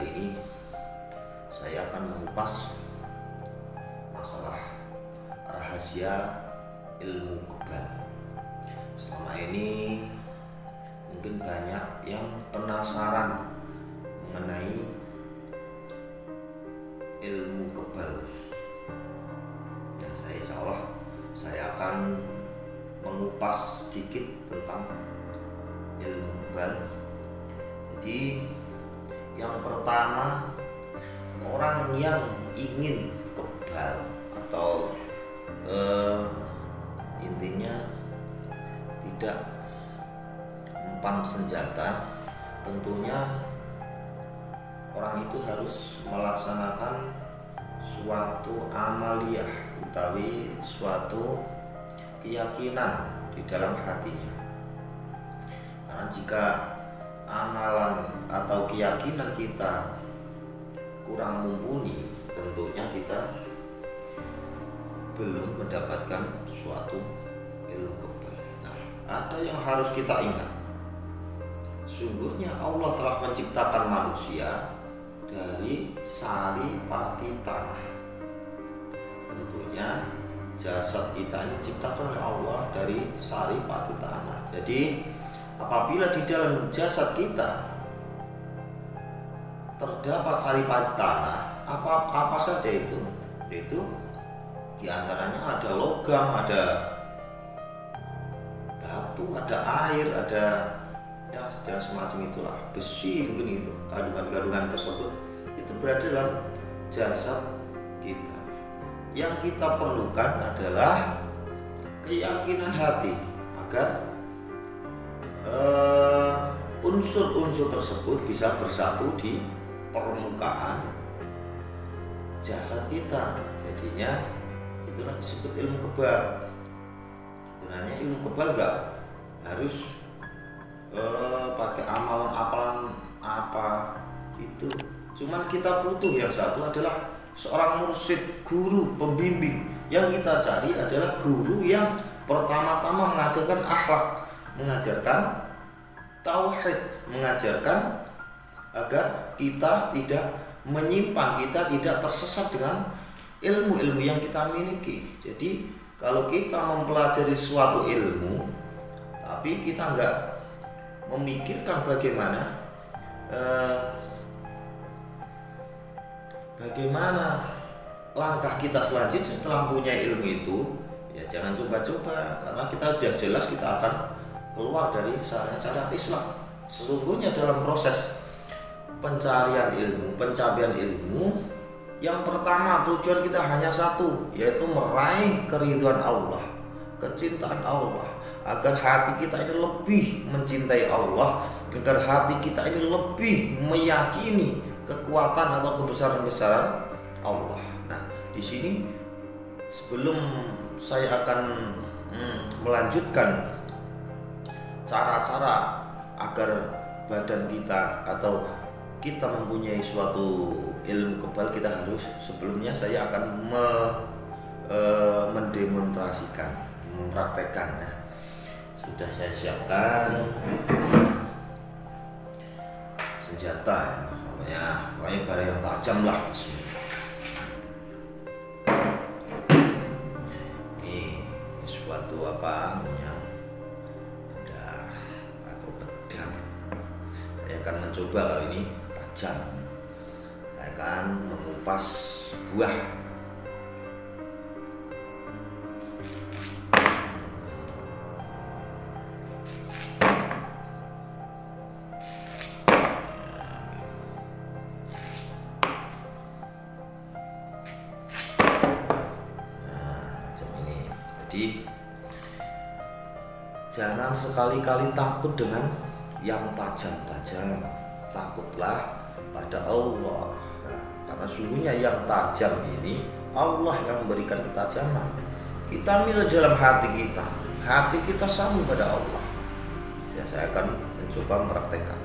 kali ini saya akan mengupas masalah rahasia ilmu kebal. Selama ini mungkin banyak yang penasaran mengenai ilmu kebal. Ya, insya Allah saya akan mengupas sedikit tentang ilmu kebal. Jadi yang pertama, orang yang ingin kebal atau intinya tidak mempan senjata, tentunya orang itu harus melaksanakan suatu amaliyah utawi suatu keyakinan di dalam hatinya. Karena jika amalan atau keyakinan kita kurang mumpuni, tentunya kita belum mendapatkan suatu ilmu kebal. Nah, ada yang harus kita ingat. Sungguhnya Allah telah menciptakan manusia dari sari pati tanah. Tentunya jasad kita ini diciptakan oleh Allah dari sari pati tanah. Jadi apabila di dalam jasad kita terdapat sari pati tanah, apa saja itu diantaranya ada logam, ada batu, ada air, ada ya semacam itulah, besi mungkin itu, kandungan-kandungan tersebut itu berada dalam jasad kita. Yang kita perlukan adalah keyakinan hati agar unsur-unsur tersebut bisa bersatu di permukaan jasad kita. Jadinya itulah disebut ilmu kebal. Sebenarnya ilmu kebal gak harus pakai amalan-amalan apa gitu. Cuman kita butuh yang satu adalah seorang mursyid, guru, pembimbing. Yang kita cari adalah guru yang pertama-tama mengajarkan akhlak, mengajarkan tauhid, mengajarkan agar kita tidak menyimpang, kita tidak tersesat dengan ilmu-ilmu yang kita miliki. Jadi kalau kita mempelajari suatu ilmu tapi kita enggak memikirkan bagaimana langkah kita selanjutnya setelah punya ilmu itu, ya jangan coba-coba, karena kita sudah jelas kita akan keluar dari syariat Islam. Sesungguhnya dalam proses pencarian ilmu, yang pertama tujuan kita hanya satu, yaitu meraih keridhaan Allah, kecintaan Allah, agar hati kita ini lebih mencintai Allah, agar hati kita ini lebih meyakini kekuatan atau kebesaran-besaran Allah. Nah, di sini sebelum saya akan melanjutkan cara-cara agar badan kita atau kita mempunyai suatu ilmu kebal, kita harus sebelumnya saya akan mendemonstrasikan, mempraktekkan. Nah, sudah saya siapkan senjata, pokoknya barang yang tajam lah. Ini suatu apa namanya, atau pedang. Saya akan mencoba kalau ini tajam. Saya akan mengupas buah. Jadi jangan sekali-kali takut dengan yang tajam-tajam. Takutlah pada Allah. Nah, karena sungguhnya yang tajam ini Allah yang memberikan ketajaman. Kita milih dalam hati kita sambung pada Allah. Ya, saya akan mencoba mempraktekkan.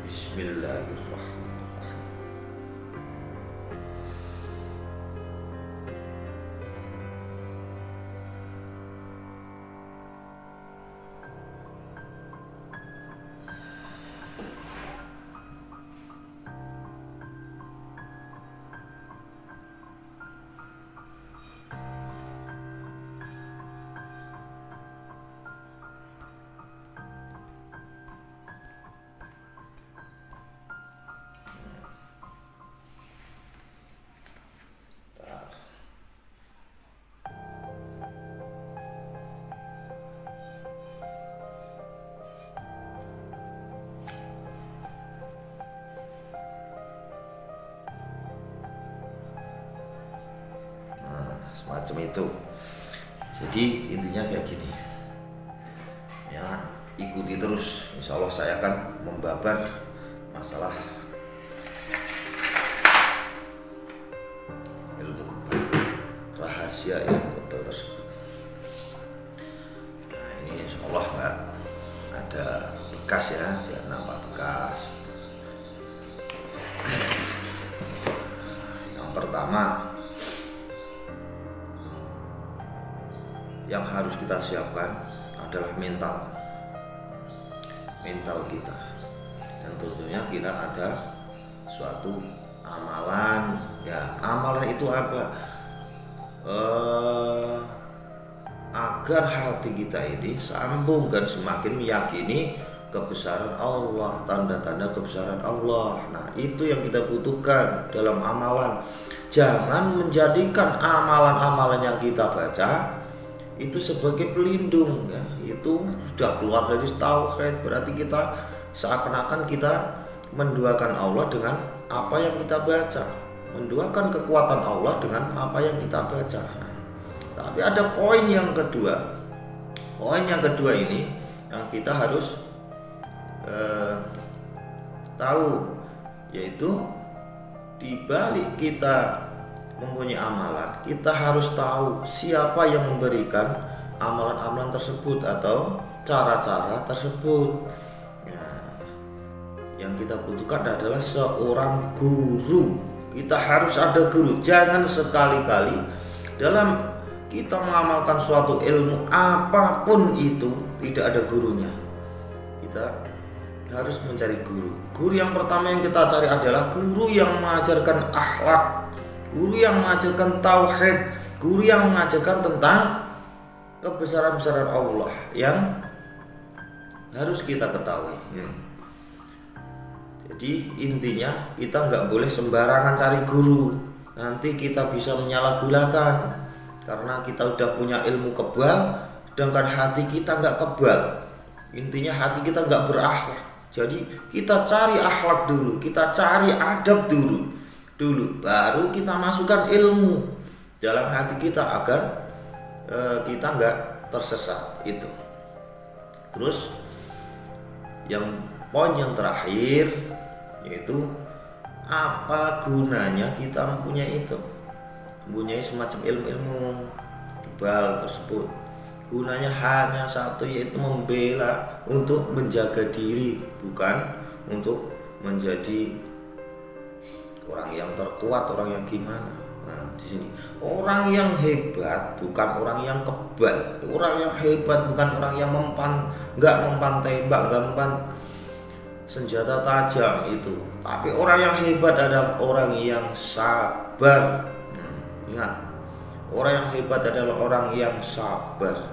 Bismillahirrahmanirrahim. semacam itu. Jadi intinya kayak gini ya, ikuti terus, insya Allah saya akan membabar masalah ilmu kebal, rahasia ilmu kebal tersebut. Nah ini insya Allah nggak ada bekas ya, jangan nampak bekas. Yang pertama yang harus kita siapkan adalah mental kita, dan tentunya kita ada suatu amalan ya. Amalan itu apa? Agar hati kita ini sambung dan semakin meyakini kebesaran Allah, tanda-tanda kebesaran Allah. Nah itu yang kita butuhkan dalam amalan. Jangan menjadikan amalan-amalan yang kita baca itu sebagai pelindung ya. Itu sudah keluar dari tauhid, berarti kita seakan-akan kita menduakan Allah dengan apa yang kita baca, menduakan kekuatan Allah dengan apa yang kita baca. Nah, tapi ada poin yang kedua. Poin yang kedua ini yang kita harus tahu, yaitu di balik kita mempunyai amalan, kita harus tahu siapa yang memberikan amalan-amalan tersebut atau cara-cara tersebut. Nah, yang kita butuhkan adalah seorang guru. Kita harus ada guru. Jangan sekali-kali dalam kita mengamalkan suatu ilmu apapun itu tidak ada gurunya. Kita harus mencari guru. Guru yang pertama yang kita cari adalah guru yang mengajarkan akhlak, guru yang mengajarkan tauhid, guru yang mengajarkan tentang kebesaran-besaran Allah yang harus kita ketahui. Jadi intinya kita nggak boleh sembarangan cari guru. Nanti kita bisa menyalahgunakan karena kita udah punya ilmu kebal, sedangkan hati kita nggak kebal. Intinya hati kita nggak berakhlak. Jadi kita cari akhlak dulu, kita cari adab dulu, baru kita masukkan ilmu dalam hati kita agar kita nggak tersesat itu. Terus yang poin yang terakhir yaitu apa gunanya kita mempunyai semacam ilmu kebal tersebut. Gunanya hanya satu, yaitu membela, untuk menjaga diri, bukan untuk menjadi orang yang terkuat, orang yang gimana. Nah, di sini orang yang hebat bukan orang yang kebal. Orang yang hebat bukan orang yang nggak mempan tembak, nggak mempan senjata tajam itu. Tapi orang yang hebat adalah orang yang sabar. Ingat, orang yang hebat adalah orang yang sabar.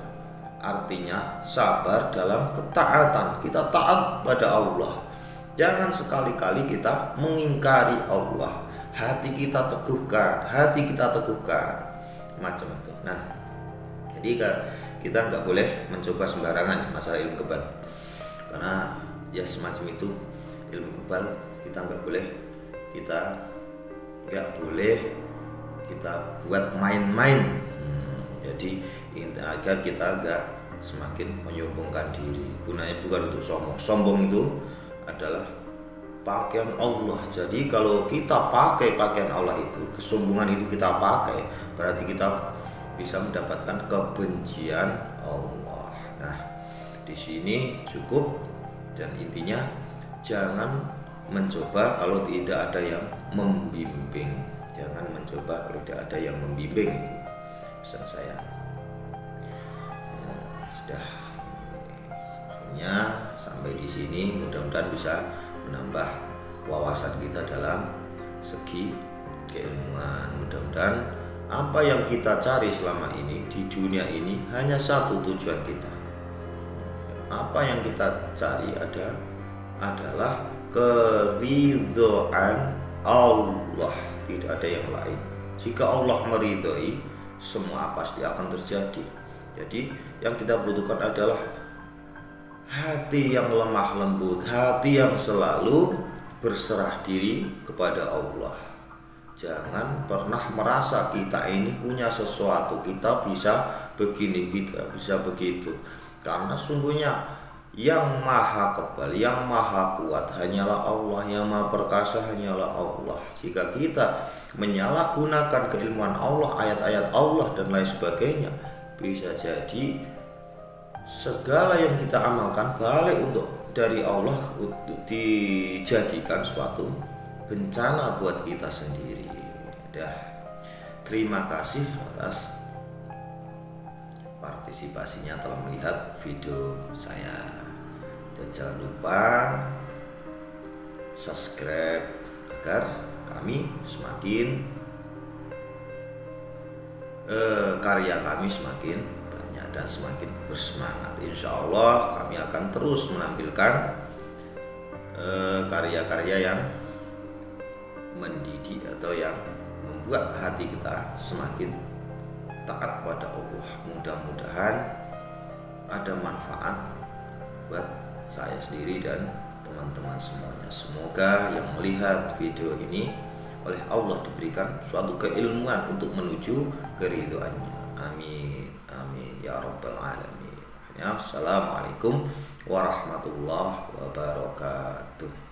Artinya sabar dalam ketaatan. Kita taat pada Allah. Jangan sekali-kali kita mengingkari Allah. Hati kita teguhkan, macam itu. Nah, jadi kita nggak boleh mencoba sembarangan masalah ilmu kebal, karena ya semacam itu ilmu kebal. Kita nggak boleh kita buat main-main. Jadi agar kita nggak semakin menyombongkan diri. Gunanya bukan untuk sombong. Sombong itu adalah pakaian Allah. Jadi kalau kita pakai pakaian Allah itu, kesombongan itu kita pakai, berarti kita bisa mendapatkan kebencian Allah. Nah, di sini cukup, dan intinya jangan mencoba kalau tidak ada yang membimbing. Jangan mencoba kalau tidak ada yang membimbing. Pesan saya. Akhirnya sampai di sini, mudah-mudahan bisa menambah wawasan kita dalam segi keilmuan. Mudah-mudahan apa yang kita cari selama ini di dunia ini hanya satu tujuan kita. Apa yang kita cari adalah keridhaan Allah, tidak ada yang lain. Jika Allah meridhoi, semua pasti akan terjadi. Jadi yang kita butuhkan adalah hati yang lemah lembut, hati yang selalu berserah diri kepada Allah. Jangan pernah merasa kita ini punya sesuatu, kita bisa begini, kita bisa begitu. Karena sungguhnya yang maha kebal, yang maha kuat hanyalah Allah, yang maha perkasa hanyalah Allah. Jika kita menyalahgunakan keilmuan Allah, ayat-ayat Allah dan lain sebagainya, bisa jadi segala yang kita amalkan balik untuk dari Allah, untuk dijadikan suatu bencana buat kita sendiri. Terima kasih atas partisipasinya telah melihat video saya. Dan jangan lupa subscribe agar kami semakin karya kami semakin banyak dan semakin bersemangat. Insya Allah kami akan terus menampilkan karya-karya yang mendidik atau yang membuat hati kita semakin taat pada Allah. Mudah-mudahan ada manfaat buat saya sendiri dan teman-teman semuanya. Semoga yang melihat video ini oleh Allah diberikan suatu keilmuan untuk menuju keridhaannya. Amin, amin ya rabbal alamin. Assalamualaikum warahmatullahi wabarakatuh.